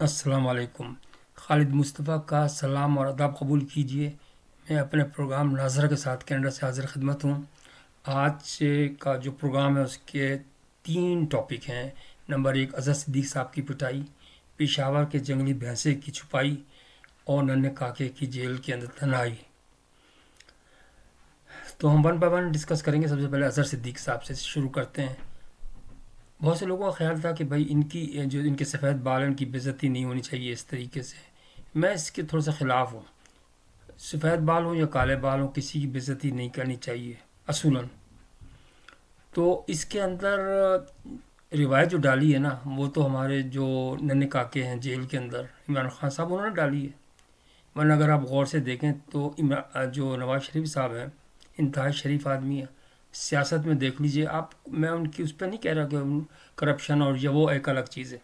السلام علیکم۔ خالد مصطفیٰ کا سلام اور ادب قبول کیجیے۔ میں اپنے پروگرام ناظرہ کے ساتھ کینیڈا سے حاضر خدمت ہوں۔ آج کا جو پروگرام ہے اس کے 3 ٹاپک ہیں۔ نمبر 1، اظہر صدیق صاحب کی پٹائی، پشاور کے جنگلی بھینسے کی چھپائی اور ننھے کاکے کی جیل کے اندر تنہائی۔ تو ہم ون بائی ون ڈسکس کریں گے۔ سب سے پہلے اظہر صدیق صاحب سے شروع کرتے ہیں۔ بہت سے لوگوں کا خیال تھا کہ بھائی ان کے سفید بال، ان کی بے عزتی نہیں ہونی چاہیے اس طریقے سے۔ میں اس کے تھوڑا سا خلاف ہوں۔ سفید بال ہوں یا کالے بال ہوں، کسی کی بے عزتی نہیں کرنی چاہیے اصولاً۔ تو اس کے اندر روایت جو ڈالی ہے نا، وہ تو ہمارے جو ننھے کاکے ہیں جیل کے اندر، عمران خان صاحب، انہوں نے ڈالی ہے۔ ورنہ اگر آپ غور سے دیکھیں تو جو نواز شریف صاحب ہیں، انتہائی شریف آدمی ہیں۔ سیاست میں دیکھ لیجئے آپ، میں ان کی اس پہ نہیں کہہ رہا کہ کرپشن اور یہ وہ ایک الگ چیز ہے،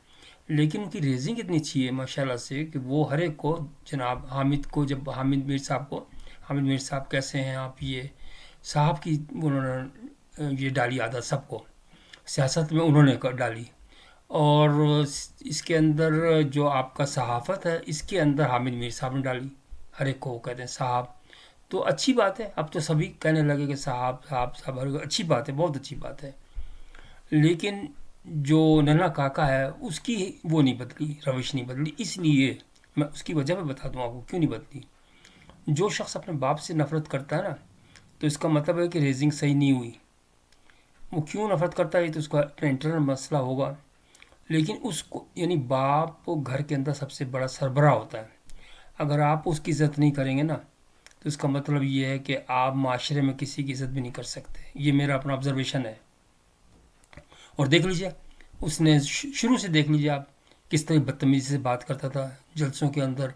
لیکن ان کی ریزنگ اتنی اچھی ہے ماشاءاللہ سے کہ وہ ہر ایک کو، جناب حامد کو، جب حامد میر صاحب کو، حامد میر صاحب کیسے ہیں آپ، یہ صاحب کی انہوں نے یہ ڈالی عادت سب کو، سیاست میں انہوں نے ڈالی۔ اور اس کے اندر جو آپ کا صحافت ہے، اس کے اندر حامد میر صاحب نے ڈالی، ہر ایک کو وہ کہتے ہیں صاحب۔ تو اچھی بات ہے، اب تو سبھی کہنے لگے کہ صاحب صاحب صاحب، اچھی بات ہے، بہت اچھی بات ہے۔ لیکن جو ننھا کاکا ہے اس کی وہ نہیں بدلی، روش نہیں بدلی۔ اس لیے میں اس کی وجہ میں بتا دوں آپ کو کیوں نہیں بدلی۔ جو شخص اپنے باپ سے نفرت کرتا ہے نا، تو اس کا مطلب ہے کہ ریزنگ صحیح نہیں ہوئی۔ وہ کیوں نفرت کرتا ہے تو اس کا اپنا انٹرنل مسئلہ ہوگا، لیکن اس کو، یعنی باپ گھر کے اندر سب سے بڑا سربراہ ہوتا ہے۔ اگر آپ اس کی عزت نہیں کریں گے نا، تو اس کا مطلب یہ ہے کہ آپ معاشرے میں کسی کی عزت بھی نہیں کر سکتے۔ یہ میرا اپنا آبزرویشن ہے۔ اور دیکھ لیجئے، اس نے شروع سے دیکھ لیجئے آپ کس طرح بدتمیزی سے بات کرتا تھا جلسوں کے اندر،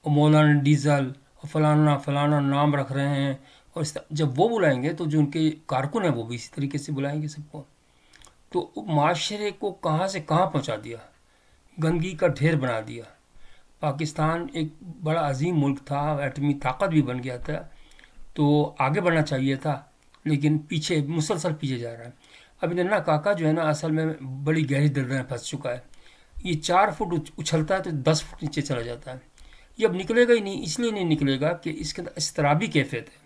اور مولانا ڈیزل اور فلانا فلانا نام رکھ رہے ہیں، اور جب وہ بلائیں گے تو جو ان کے کارکن ہیں وہ بھی اسی طریقے سے بلائیں گے سب کو۔ تو معاشرے کو کہاں سے کہاں پہنچا دیا، گندگی کا ڈھیر بنا دیا۔ پاکستان ایک بڑا عظیم ملک تھا، ایٹمی طاقت بھی بن گیا تھا، تو آگے بڑھنا چاہیے تھا، لیکن پیچھے، مسلسل پیچھے جا رہا ہے۔ اب ننھا کاکا جو ہے نا، اصل میں بڑی گہری دلدل میں پھنس چکا ہے۔ یہ 4 فٹ اچھلتا ہے تو 10 فٹ نیچے چلا جاتا ہے۔ یہ اب نکلے گا ہی نہیں، اس لیے نہیں نکلے گا کہ اس کے اندر اضطرابی کیفیت ہے۔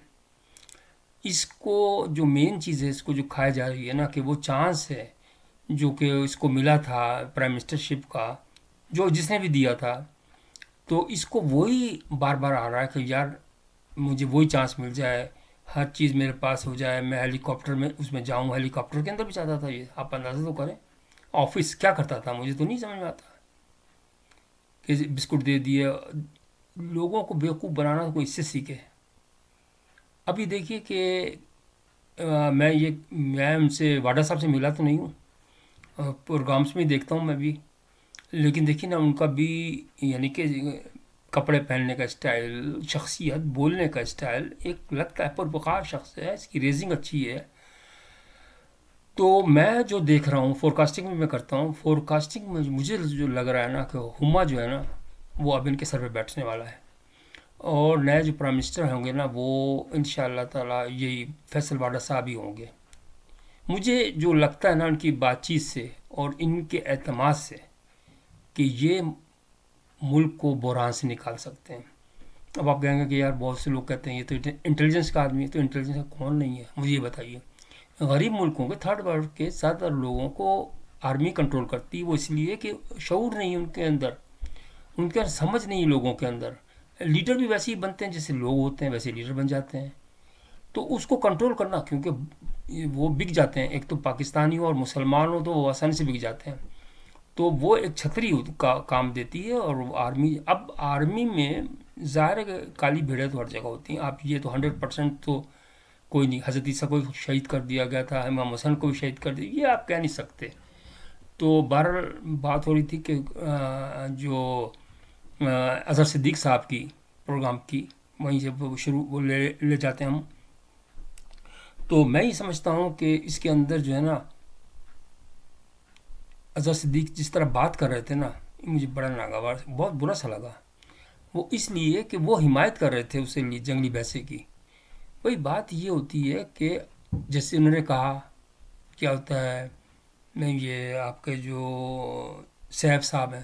اس کو جو مین چیز ہے، اس کو جو کھایا جا رہی ہے نا، کہ وہ چانس ہے جو کہ اس کو ملا تھا پرائم منسٹرشپ کا، جو جس نے بھی دیا تھا، تو اس کو وہی بار بار آ رہا ہے کہ یار مجھے وہی چانس مل جائے، ہر چیز میرے پاس ہو جائے، میں ہیلی کاپٹر میں اس میں جاؤں۔ ہیلی کاپٹر کے اندر بھی چاہتا تھا یہ، آپ اندازہ تو کریں آفس کیا کرتا تھا، مجھے تو نہیں سمجھ میں آتا کہ بسکٹ دے دیے۔ لوگوں کو بیوقوف بنانا کوئی اس سے سیکھے۔ ابھی دیکھیے کہ میں ان سے، واڈا صاحب سے ملا تو نہیں ہوں، پروگرامس میں دیکھتا ہوں میں بھی، لیکن دیکھیے نا ان کا بھی، یعنی کہ کپڑے پہننے کا اسٹائل، شخصیت، بولنے کا اسٹائل، ایک لگتا ہے پروقار شخص ہے، اس کی ریزنگ اچھی ہے۔ تو میں جو دیکھ رہا ہوں، فور کاسٹنگ بھی میں کرتا ہوں، فور کاسٹنگ میں مجھے جو لگ رہا ہے نا کہ ہما جو ہے نا، وہ اب ان کے سر پہ بیٹھنے والا ہے، اور نئے جو پرائم منسٹر ہوں گے نا، وہ انشاءاللہ تعالی یہی فیصل واڈا صاحب ہی ہوں گے۔ مجھے جو لگتا ہے نا ان کی بات چیت سے اور ان کے اعتماد سے، کہ یہ ملک کو بحران سے نکال سکتے ہیں۔ اب آپ کہیں گے کہ یار بہت سے لوگ کہتے ہیں یہ تو انٹیلیجنس کا آدمی ہے، تو انٹیلیجنس کا کون نہیں ہے، مجھے یہ بتائیے۔ غریب ملکوں کے، تھرڈ ورلڈ کے زیادہ تر لوگوں کو آرمی کنٹرول کرتی ہے، وہ اس لیے کہ شعور نہیں ہے ان کے اندر، ان کے اندر سمجھ نہیں ہے لوگوں کے اندر۔ لیڈر بھی ویسے ہی بنتے ہیں جیسے لوگ ہوتے ہیں، ویسے لیڈر بن جاتے ہیں۔ تو اس کو کنٹرول کرنا، کیونکہ وہ بک جاتے ہیں، ایک تو پاکستانی ہو اور مسلمان ہو تو وہ آسانی سے بک جاتے ہیں، تو وہ ایک چھتری کا کام دیتی ہے۔ اور آرمی، اب آرمی میں ظاہر ہے کہ کالی بھیڑیں تو ہر جگہ ہوتی ہیں، آپ یہ تو 100% تو کوئی نہیں، حضرت عیسیٰ کو شہید کر دیا گیا تھا، امام حسن کو بھی شہید کر دیا، یہ آپ کہہ نہیں سکتے۔ تو بہرحال بات ہو رہی تھی کہ جو اظہر صدیق صاحب کی پروگرام کی، وہیں سے وہ شروع وہ لے جاتے ہیں ہم۔ تو میں یہ سمجھتا ہوں کہ اس کے اندر جو ہے نا، اظہر صدیق جس طرح بات کر رہے تھے نا، مجھے بڑا ناگوار، بہت برا سا لگا۔ وہ اس لیے کہ وہ حمایت کر رہے تھے اسے لیے، جنگلی بھینسے کی۔ وہی بات یہ ہوتی ہے کہ جیسے انہوں نے کہا، کیا ہوتا ہے، میں یہ آپ کے جو سیف صاحب ہیں،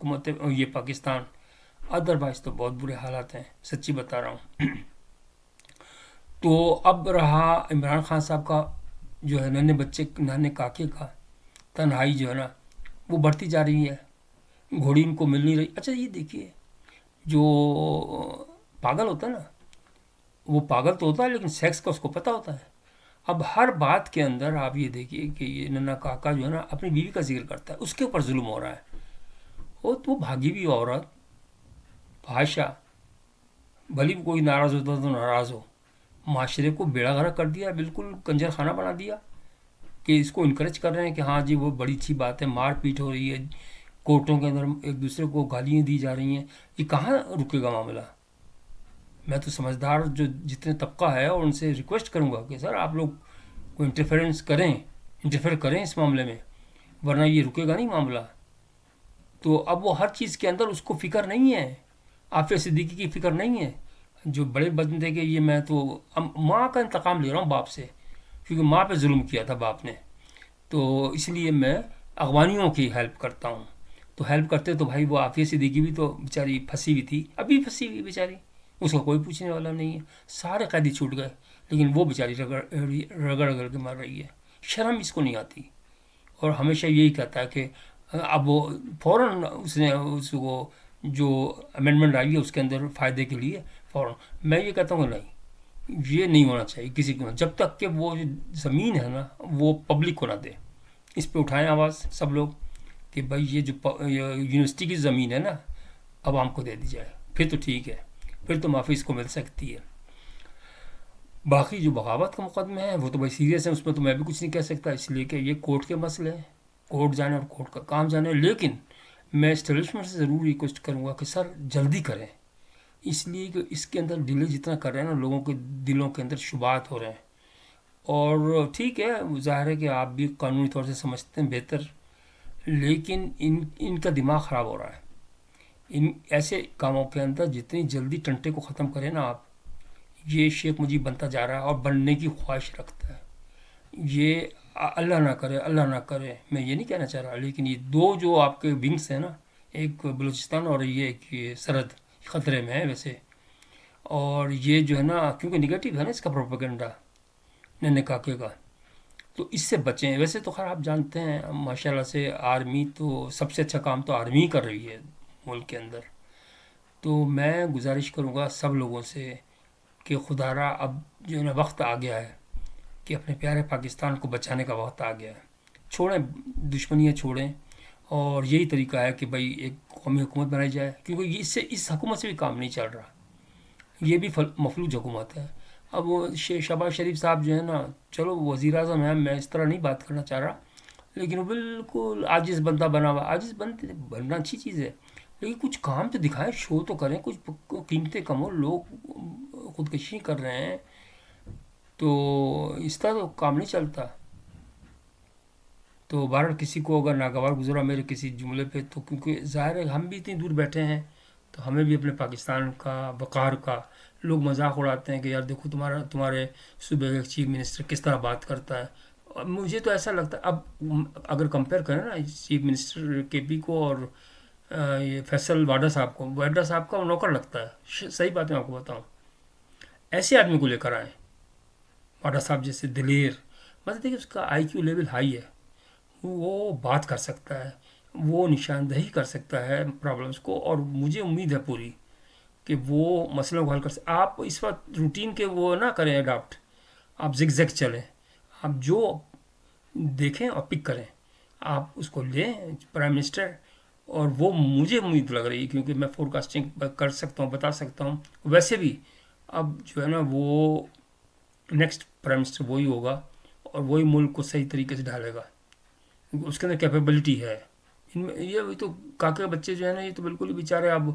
حکومت یہ پاکستان. ادروائز تو بہت برے حالات ہیں, سچی بتا رہا ہوں. تو اب رہا عمران خان صاحب کا جو ہے ننھے بچے ننھے کاکے کا تنہائی جو ہے نا وہ بڑھتی جا رہی ہے, گھوڑی ان کو مل نہیں رہی. اچھا یہ دیکھیے, جو پاگل ہوتا ہے نا وہ پاگل تو ہوتا ہے لیکن سیکس کا اس کو پتہ ہوتا ہے. اب ہر بات کے اندر آپ یہ دیکھیے کہ یہ ننھا کاکا جو ہے نا اپنی بیوی کا ذکر کرتا ہے, اس کے اوپر ظلم ہو رہا ہے. وہ بھاگی ہوئی عورت بادشاہ بھلی کوئی ناراض ہوتا تو ناراض ہو, معاشرے کو بیڑا غرق کر دیا, بالکل کنجر خانہ بنا دیا کہ اس کو انکریج کر رہے ہیں کہ ہاں جی وہ بڑی اچھی بات ہے, مار پیٹ ہو رہی ہے, کورٹوں کے اندر ایک دوسرے کو گالیاں دی جا رہی ہیں. یہ کہاں رکے گا معاملہ؟ میں تو سمجھدار جو جتنے طبقہ ہے اور ان سے ریکویسٹ کروں گا کہ سر آپ لوگ کو انٹرفیئر کریں اس معاملے میں, ورنہ یہ رکے گا نہیں معاملہ. تو اب وہ ہر چیز کے اندر اس کو فکر نہیں ہے, عافیہ صدیقی کی فکر نہیں ہے, جو بڑے بندے کے یہ میں تو ماں کا انتقام لے رہا ہوں باپ سے, کیونکہ ماں پہ ظلم کیا تھا باپ نے, تو اس لیے میں اغوانیوں کی ہیلپ کرتا ہوں. تو ہیلپ کرتے تو بھائی وہ عافیہ صدیقی بھی تو بیچاری پھنسی ہوئی تھی, ابھی پھنسی ہوئی بیچاری, اس کا کوئی پوچھنے والا نہیں ہے. سارے قیدی چھوٹ گئے لیکن وہ بیچاری رگڑ رگڑ کے مر رہی ہے. شرم اس کو نہیں آتی, اور ہمیشہ یہی کہتا ہے کہ اب وہ فوراً اس نے اس کو جو امینڈمنٹ آئی ہے اس کے اندر فائدے کے لیے فوراً. میں یہ کہتا ہوں کہ نہیں, یہ نہیں ہونا چاہیے کسی کو, جب تک کہ وہ زمین ہے نا وہ پبلک کو نہ دے. اس پہ اٹھائیں آواز سب لوگ کہ بھائی یہ جو یونیورسٹی کی زمین ہے نا عوام کو دے دی جائے, پھر تو ٹھیک ہے, پھر تو معافی اس کو مل سکتی ہے. باقی جو بغاوت کا مقدمہ ہے وہ تو بھائی سیریس ہے, اس میں تو میں بھی کچھ نہیں کہہ سکتا, اس لیے کہ یہ کورٹ کے مسئلے ہیں, کورٹ جانے اور کورٹ کا کام جانے. لیکن میں اسٹیبلشمنٹ سے ضرور ریکویسٹ کروں گا کہ سر جلدی کریں, اس لیے کہ اس کے اندر ڈیلے جتنا کر رہے ہیں نا لوگوں کے دلوں کے اندر شبہات ہو رہے ہیں. اور ٹھیک ہے, ظاہر ہے کہ آپ بھی قانونی طور سے سمجھتے ہیں بہتر, لیکن ان کا دماغ خراب ہو رہا ہے. ان ایسے کاموں کے اندر جتنی جلدی ٹنٹے کو ختم کریں نا آپ, یہ شیخ مجیب بنتا جا رہا ہے اور بننے کی خواہش رکھتا ہے. یہ اللہ نہ کرے, میں یہ نہیں کہنا چاہ رہا, لیکن یہ دو جو آپ کے ونگس ہیں نا, ایک بلوچستان اور یہ سرحد خطرے میں ہے ویسے. اور یہ جو ہے نا کیونکہ نگیٹو ہے نا اس کا پروپیگنڈا ننھے کاکے کا, تو اس سے بچیں. ویسے تو خیر آپ جانتے ہیں ماشاءاللہ سے آرمی تو سب سے اچھا کام تو آرمی ہی کر رہی ہے ملک کے اندر. تو میں گزارش کروں گا سب لوگوں سے کہ خدا را اب جو ہے نا وقت آ گیا ہے کہ اپنے پیارے پاکستان کو بچانے کا وقت آ گیا ہے. چھوڑیں دشمنیاں چھوڑیں, اور یہی طریقہ ہے کہ بھائی ایک قومی حکومت بنائی جائے, کیونکہ اس سے اس حکومت سے بھی کام نہیں چل رہا, یہ بھی مفلوج حکومت ہے. اب وہ شہباز شریف صاحب جو ہے نا, چلو وزیر اعظم ہیں, میں اس طرح نہیں بات کرنا چاہ رہا, لیکن وہ بالکل عاجز بندہ بنا ہوا. عاجز بننا اچھی چیز ہے, لیکن کچھ کام تو دکھائیں, شو تو کریں, کچھ قیمتیں کم ہو. لوگ خودکشی کر رہے ہیں تو اس طرح تو کام نہیں چلتا. تو بہرحال کسی کو اگر ناگوار گزرا میرے کسی جملے پہ, تو کیونکہ ظاہر ہے ہم بھی اتنی دور بیٹھے ہیں تو ہمیں بھی اپنے پاکستان کا وقار کا لوگ مذاق اڑاتے ہیں کہ یار دیکھو تمہارے صوبے کا چیف منسٹر کس طرح بات کرتا ہے. اور مجھے تو ایسا لگتا ہے, اب اگر کمپیئر کریں نا چیف منسٹر کے پی کو اور یہ فیصل واڈا صاحب کو, واڈا صاحب کا وہ نوکر لگتا ہے. صحیح بات میں آپ کو بتاؤں, ایسے آدمی کو لے کر آئیں, واڈا صاحب جیسے دلیر, مطلب دیکھیے اس کا آئی کیو لیول ہائی ہے, وہ بات کر سکتا ہے, وہ نشاندہی کر سکتا ہے پرابلمس کو, اور مجھے امید ہے پوری کہ وہ مسئلوں کو حل کر سکتے. آپ اس وقت روٹین کے وہ نہ کریں اڈاپٹ, آپ زگ زگ چلیں, آپ جو دیکھیں اور پک کریں, آپ اس کو لیں پرائم منسٹر. اور وہ مجھے امید لگ رہی ہے کیونکہ میں فور کاسٹنگ کر سکتا ہوں, بتا سکتا ہوں. ویسے بھی اب جو ہے نا وہ نیکسٹ پرائم منسٹر وہی ہوگا اور وہی ملک کو صحیح طریقے سے ڈھالے گا, اس کے اندر کیپیبلٹی ہے. ان میں یہ تو کاکے بچے جو ہے نا یہ تو بالکل ہی بیچارے اب